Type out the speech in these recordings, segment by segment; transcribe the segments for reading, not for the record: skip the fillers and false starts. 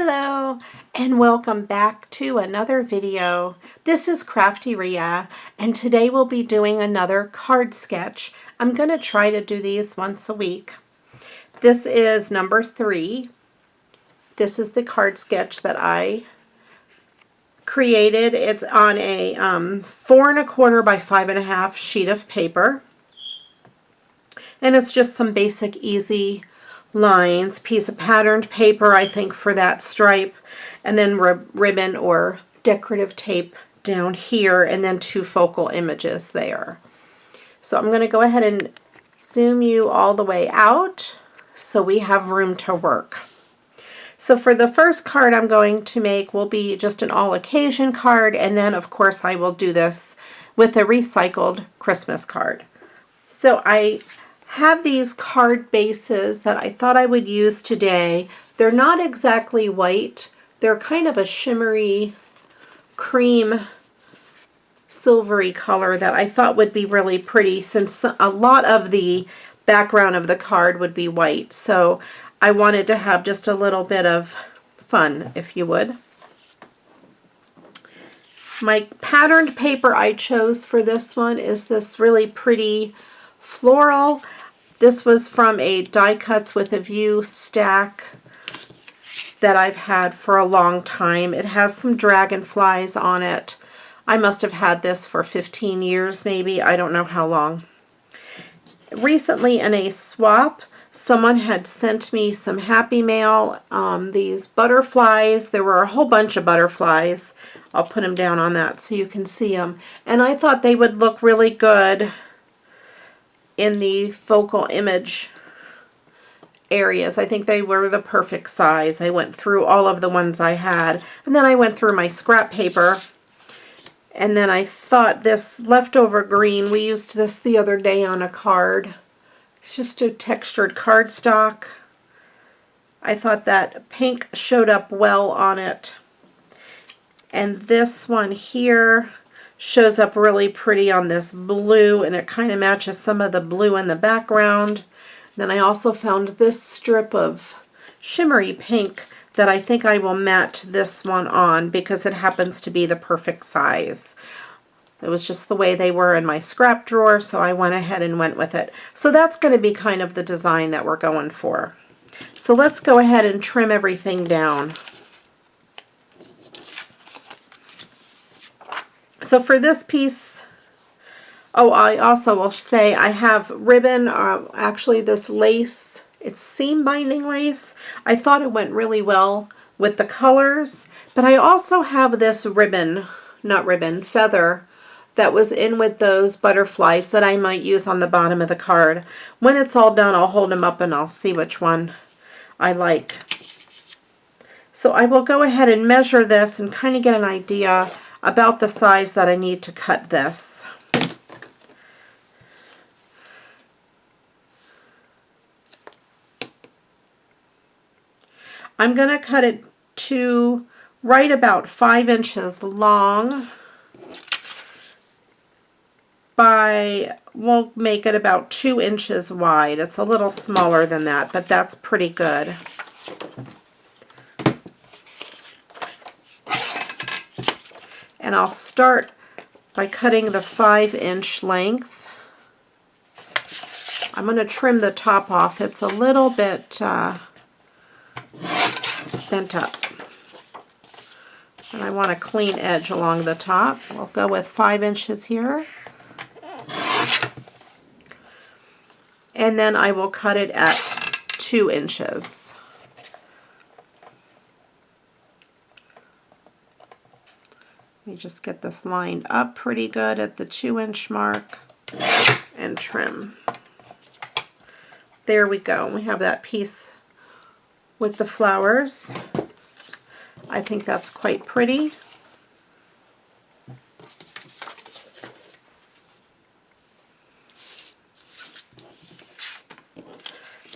Hello and welcome back to another video. This is CraftyRia and today we'll be doing another card sketch. I'm going to try to do these once a week. This is number 3. This is the card sketch that I created. It's on a 4 1/4 by 5 1/2 sheet of paper. And it's just some basic easy lines, piece of patterned paper I think for that stripe, and then ribbon or decorative tape down here, and then 2 focal images there. So I'm going to go ahead and zoom you all the way out so we have room to work. So for the first card I'm going to make will be just an all occasion card, and then of course I will do this with a recycled Christmas card. So I have these card bases that I thought I would use today. They're not exactly white. They're kind of a shimmery cream silvery color that I thought would be really pretty, since a lot of the background of the card would be white. So I wanted to have just a little bit of fun, if you would. My patterned paper I chose for this one is this really pretty floral. This was from a Die Cuts with a View stack that I've had for a long time. It has some dragonflies on it. I must have had this for 15 years maybe. I don't know how long. Recently in a swap, someone had sent me some Happy Mail, these butterflies. There were a whole bunch of butterflies. I'll put them down on that so you can see them. And I thought they would look really good in the focal image areas. I think they were the perfect size. I went through all of the ones I had, and then I went through my scrap paper, and then I thought this leftover green, we used this the other day on a card. It's just a textured cardstock. I thought that pink showed up well on it, and this one here shows up really pretty on this blue, and it kind of matches some of the blue in the background. Then I also found this strip of shimmery pink that I think I will match this one on because it happens to be the perfect size. It was just the way they were in my scrap drawer, so I went ahead and went with it. So that's going to be kind of the design that we're going for. So let's go ahead and trim everything down. So for this piece, oh, I also will say I have ribbon, actually this lace, it's seam binding lace. I thought it went really well with the colors, but I also have this ribbon, not ribbon, feather that was in with those butterflies that I might use on the bottom of the card. When it's all done, I'll hold them up and I'll see which one I like. So I will go ahead and measure this and kind of get an idea about the size that I need to cut this. I'm going to cut it to right about 5 inches long by, we'll make it about 2 inches wide. It's a little smaller than that, but that's pretty good. And I'll start by cutting the 5-inch length. I'm going to trim the top off. It's a little bit bent up. And I want a clean edge along the top. We'll go with 5 inches here. And then I will cut it at 2 inches. Let me just get this lined up pretty good at the 2-inch mark and trim. There we go. We have that piece with the flowers. I think that's quite pretty.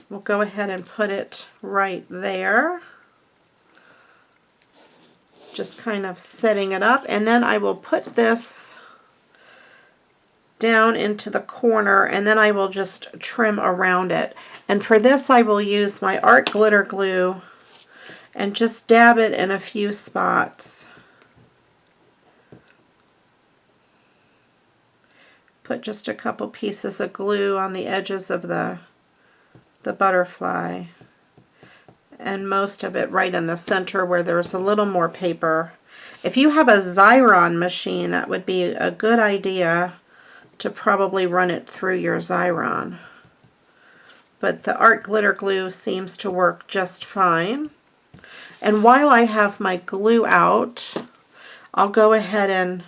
We'll go ahead and put it right there. Just kind of setting it up, and then I will put this down into the corner, and then I will just trim around it. And for this I will use my art glitter glue and just dab it in a few spots. Put just a couple pieces of glue on the edges of the butterfly, and most of it right in the center where there's a little more paper. If you have a Xyron machine, that would be a good idea to probably run it through your Xyron. But the art glitter glue seems to work just fine. And while I have my glue out, I'll go ahead and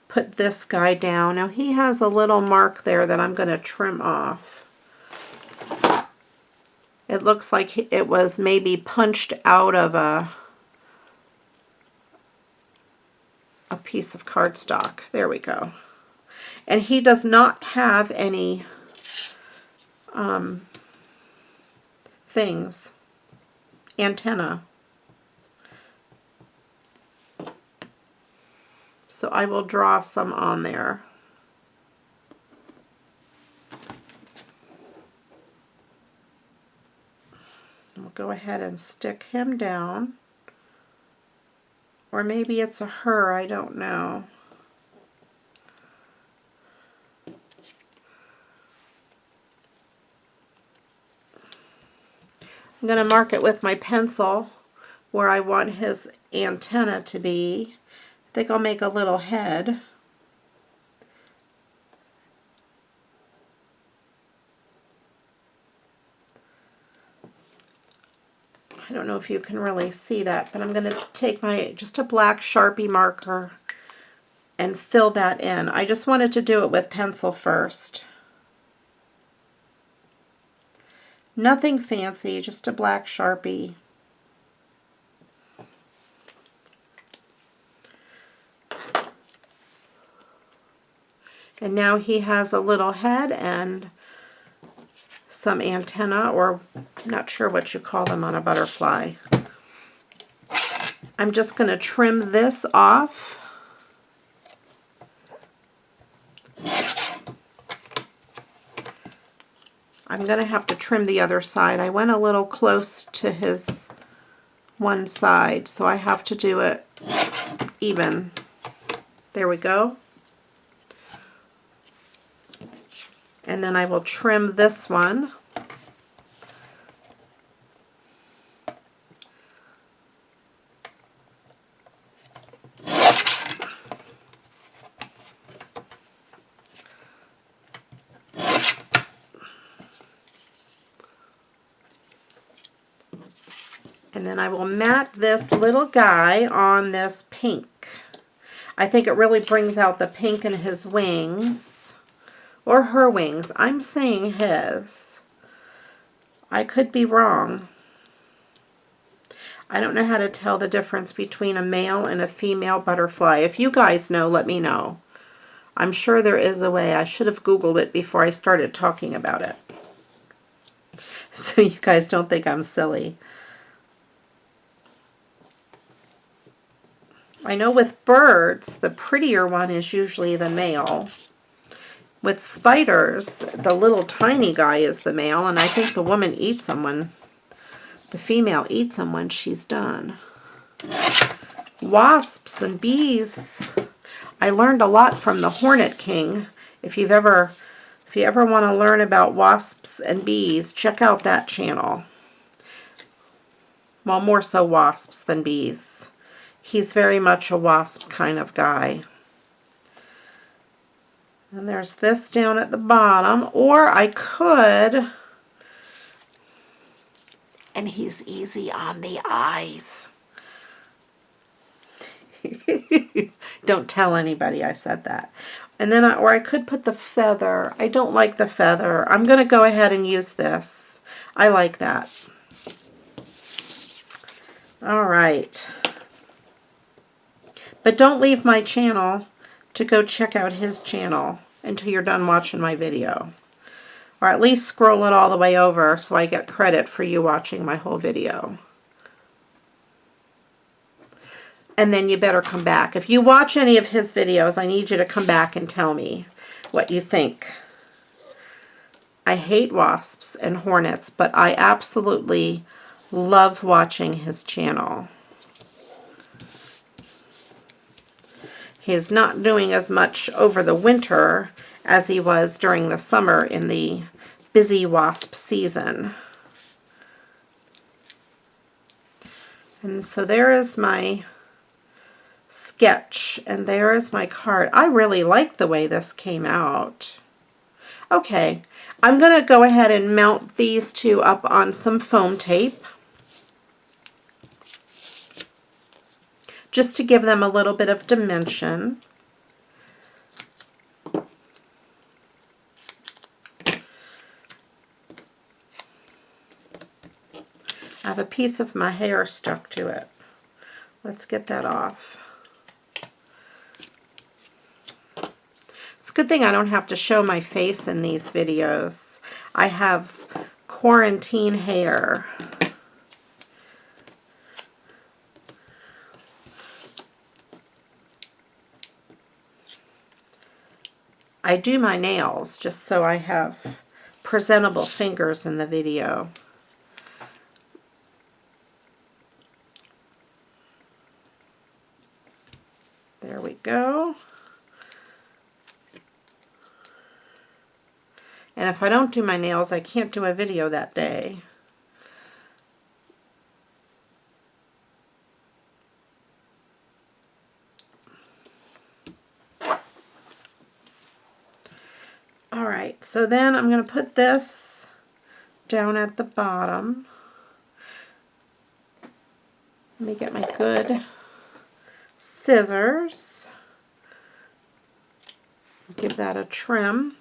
put this guy down. Now he has a little mark there that I'm going to trim off. It looks like it was maybe punched out of a piece of cardstock. There we go. And he does not have any antenna. So I will draw some on there. We'll go ahead and stick him down. Or maybe it's a her, I don't know. I'm going to mark it with my pencil where I want his antenna to be. I think I'll make a little head. I don't know if you can really see that, but I'm going to take just a black Sharpie marker and fill that in. I just wanted to do it with pencil first. Nothing fancy, just a black Sharpie. And now he has a little head and some antenna, or I'm not sure what you call them on a butterfly. I'm just going to trim this off. I'm going to have to trim the other side. I went a little close to his one side, so I have to do it even. There we go. And then I will trim this one. And then I will mat this little guy on this pink. I think it really brings out the pink in his wings. Or her wings. I'm saying his. I could be wrong. I don't know how to tell the difference between a male and a female butterfly. If you guys know, let me know. I'm sure there is a way. I should have Googled it before I started talking about it. So you guys don't think I'm silly. I know with birds, the prettier one is usually the male. With spiders, the little tiny guy is the male, and I think the woman eats them when, the female eats them when she's done. Wasps and bees. I learned a lot from the Hornet King. If you ever want to learn about wasps and bees, check out that channel. Well, more so wasps than bees. He's very much a wasp kind of guy. And there's this down at the bottom, or I could, and he's easy on the eyes. Don't tell anybody I said that. And then, or I could put the feather. I don't like the feather. I'm going to go ahead and use this. I like that. All right. But don't leave my channel to go check out his channel until you're done watching my video. Or at least scroll it all the way over so I get credit for you watching my whole video. And then you better come back. If you watch any of his videos, I need you to come back and tell me what you think. I hate wasps and hornets, but I absolutely Love watching his channel. He's not doing as much over the winter as he was during the summer in the busy wasp season. And so there is my sketch, and there is my card. I really like the way this came out. Okay, I'm going to go ahead and mount these two up on some foam tape, just to give them a little bit of dimension. I have a piece of my hair stuck to it. Let's get that off. It's a good thing I don't have to show my face in these videos. I have quarantine hair. I do my nails just so I have presentable fingers in the video. There we go. And if I don't do my nails, I can't do a video that day. Alright, so then I'm going to put this down at the bottom. Let me get my good scissors. Give that a trim.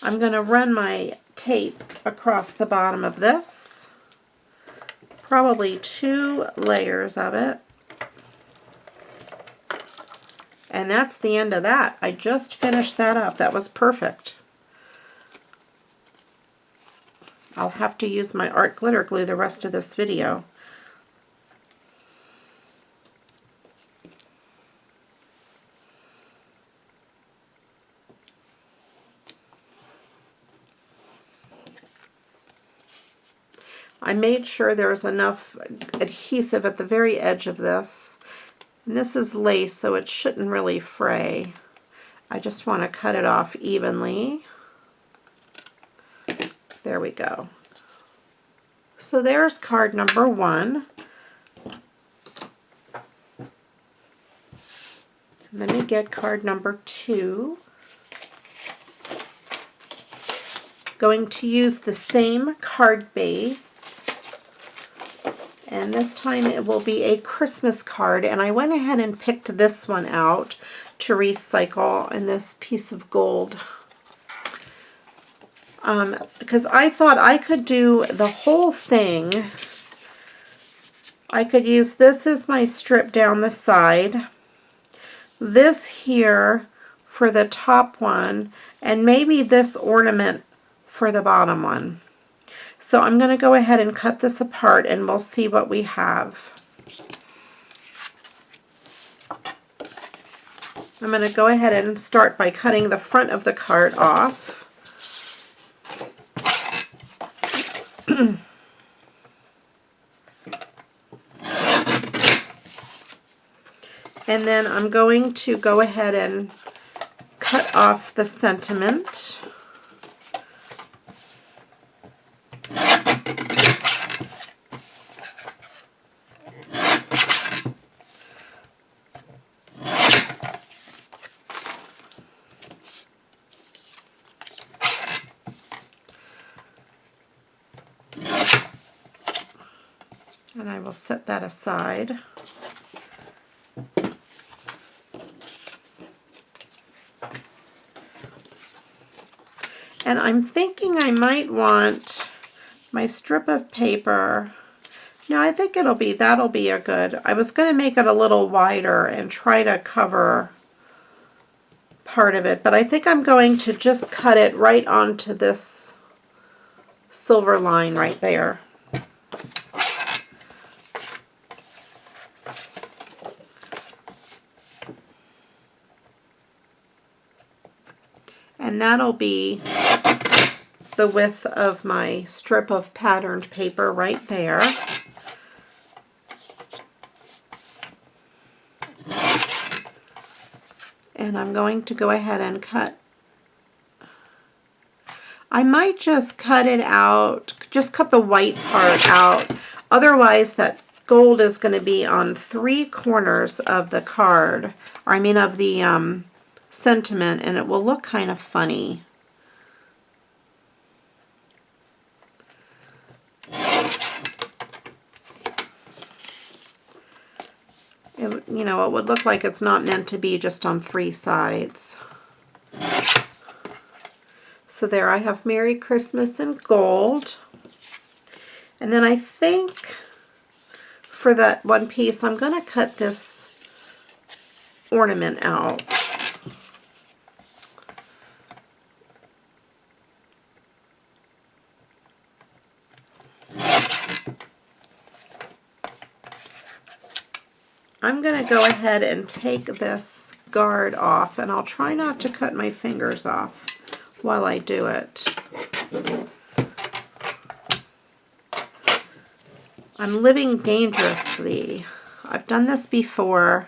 I'm going to run my tape across the bottom of this. Probably 2 layers of it. And that's the end of that. I just finished that up. That was perfect. I'll have to use my art glitter glue the rest of this video. I made sure there's enough adhesive at the very edge of this. And this is lace, so it shouldn't really fray. I just want to cut it off evenly. There we go. So there's card number 1. Let me get card number 2. Going to use the same card base. And this time it will be a Christmas card, and I went ahead and picked this one out to recycle in this piece of gold. Because I thought I could do the whole thing. I could use this as my strip down the side, this here for the top one, and maybe this ornament for the bottom one. So I'm going to go ahead and cut this apart, and we'll see what we have. I'm going to go ahead and start by cutting the front of the card off. And then I'm going to go ahead and cut off the sentiment. And I will set that aside. And I'm thinking I might want my strip of paper. No, I think that'll be a good. I was going to make it a little wider and try to cover part of it, but I think I'm going to just cut it right onto this silver line right there. And that'll be the width of my strip of patterned paper right there. And I'm going to go ahead and cut. I might just cut it out, just cut the white part out. Otherwise, that gold is going to be on 3 corners of the card, or I mean of the sentiment, and it will look kind of funny. You know, it would look like it's not meant to be just on 3 sides. So there I have Merry Christmas in gold. And then I think for that one piece, I'm going to cut this ornament out. I'm going to go ahead and take this guard off, and I'll try not to cut my fingers off while I do it. I'm living dangerously. I've done this before.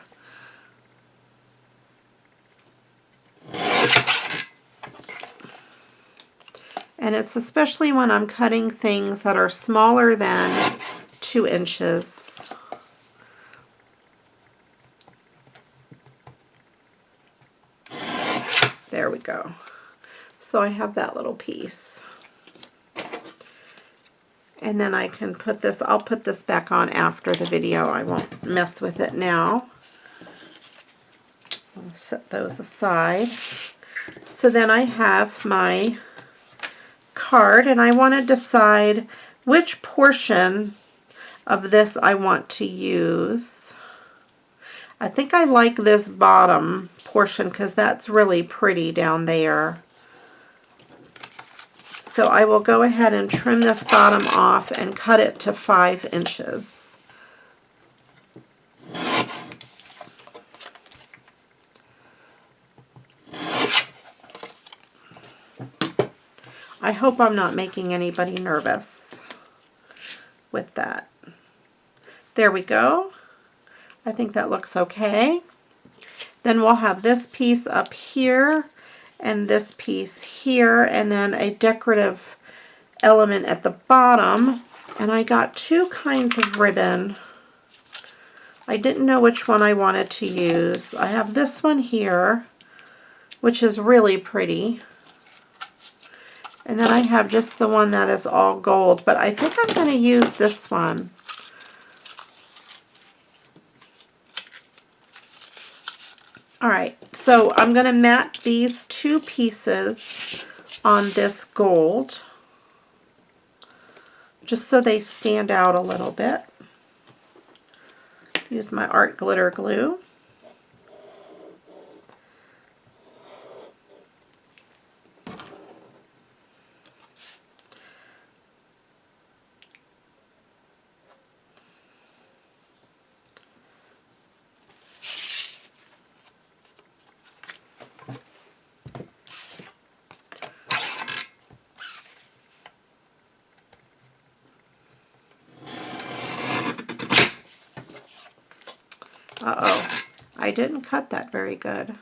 And it's especially when I'm cutting things that are smaller than 2 inches. There we go. So I have that little piece. And then I can put this, I'll put this back on after the video. I won't mess with it now. I'll set those aside. So then I have my card, and I want to decide which portion of this I want to use. I think I like this bottom portion because that's really pretty down there. So I will go ahead and trim this bottom off and cut it to 5 inches. I hope I'm not making anybody nervous with that. There we go. I think that looks okay. Then we'll have this piece up here and this piece here, and then a decorative element at the bottom. And I got 2 kinds of ribbon. I didn't know which one I wanted to use. I have this one here, which is really pretty. And then I have just the one that is all gold, but I think I'm going to use this one. Alright, so I'm going to mat these 2 pieces on this gold, just so they stand out a little bit. Use my art glitter glue. Uh-oh, I didn't cut that very good.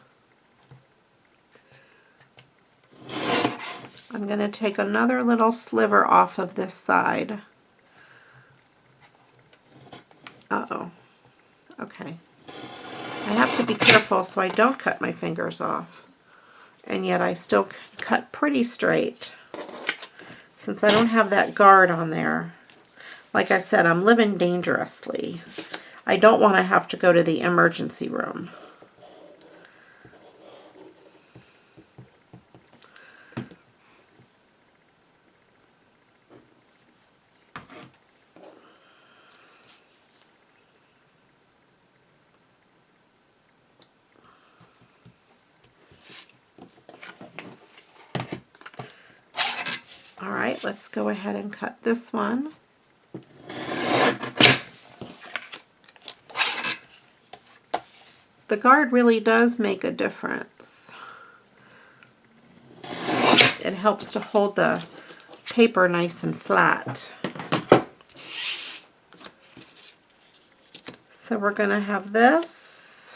I'm going to take another little sliver off of this side. Uh-oh. Okay. I have to be careful so I don't cut my fingers off. And yet I still cut pretty straight, since I don't have that guard on there. Like I said, I'm living dangerously. I don't want to have to go to the emergency room. All right, let's go ahead and cut this one. The guard really does make a difference. It helps to hold the paper nice and flat. So we're going to have this.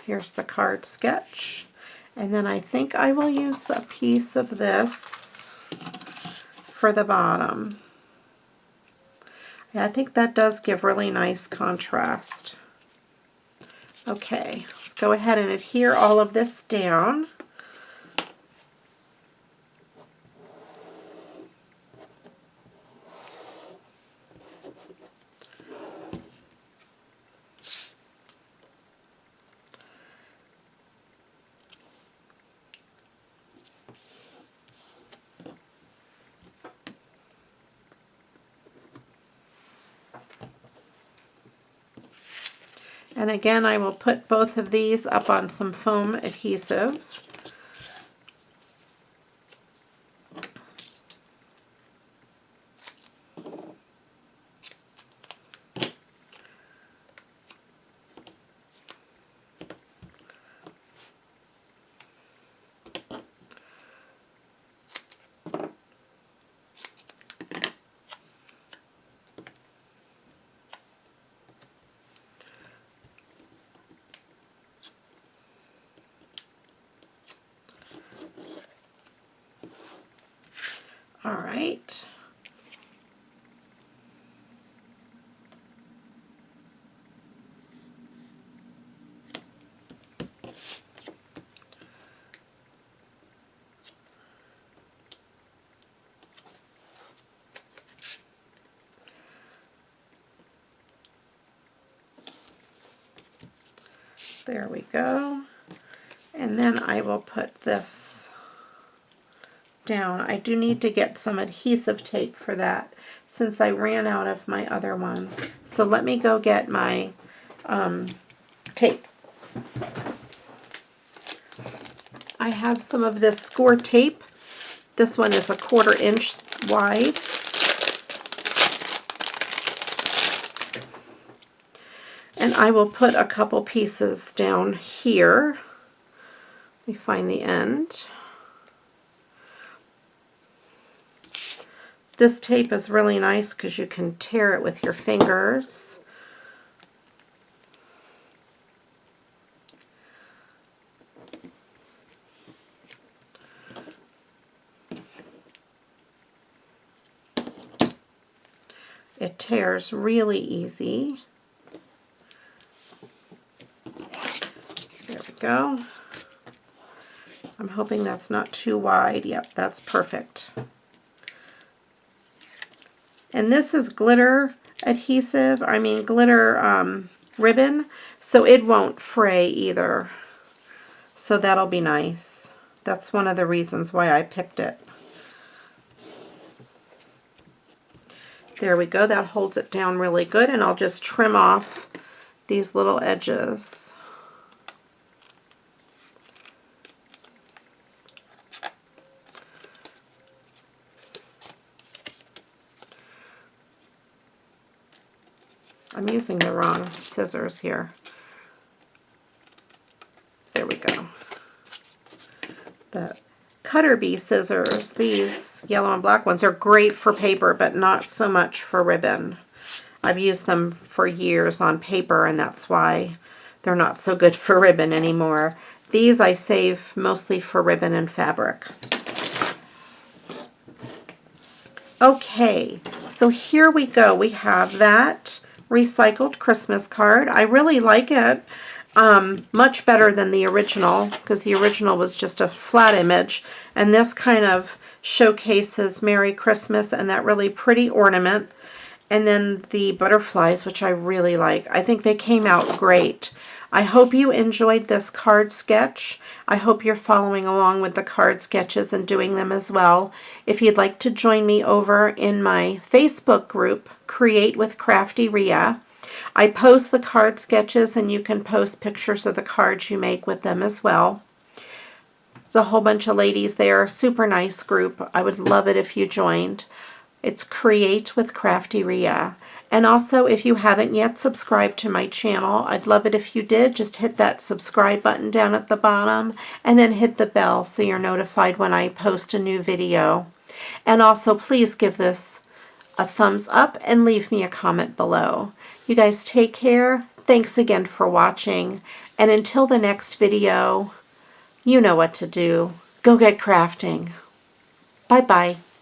Here's the card sketch. And then I think I will use a piece of this for the bottom. Yeah, I think that does give really nice contrast. Okay, let's go ahead and adhere all of this down. And again, I will put both of these up on some foam adhesive. All right. There we go. And then I will put this down. I do need to get some adhesive tape for that since I ran out of my other one. So let me go get my tape. I have some of this score tape. This one is 1/4 inch wide. And I will put a couple pieces down here. Let me find the end. This tape is really nice because you can tear it with your fingers. It tears really easy. There we go. I'm hoping that's not too wide. Yep, that's perfect. And this is glitter adhesive, glitter ribbon, so it won't fray either. So that'll be nice. That's one of the reasons why I picked it. There we go, that holds it down really good, and I'll just trim off these little edges. I'm using the wrong scissors here. There we go. The Cutter Bee scissors, these yellow and black ones, are great for paper, but not so much for ribbon. I've used them for years on paper, and that's why they're not so good for ribbon anymore. These I save mostly for ribbon and fabric. Okay, so here we go. We have that recycled Christmas card. I really like it. Much better than the original, because the original was just a flat image, and this kind of showcases Merry Christmas and that really pretty ornament, and then the butterflies, which I really like. I think they came out great. I hope you enjoyed this card sketch. I hope you're following along with the card sketches and doing them as well. If you'd like to join me over in my Facebook group, Create with CraftyRia, I post the card sketches, and you can post pictures of the cards you make with them as well. There's a whole bunch of ladies there, super nice group. I would love it if you joined. It's Create with CraftyRia. And also, if you haven't yet subscribed to my channel, I'd love it if you did. Just hit that subscribe button down at the bottom and then hit the bell so you're notified when I post a new video. And also, please give this a thumbs up and leave me a comment below. You guys take care. Thanks again for watching. And until the next video, you know what to do. Go get crafting. Bye-bye.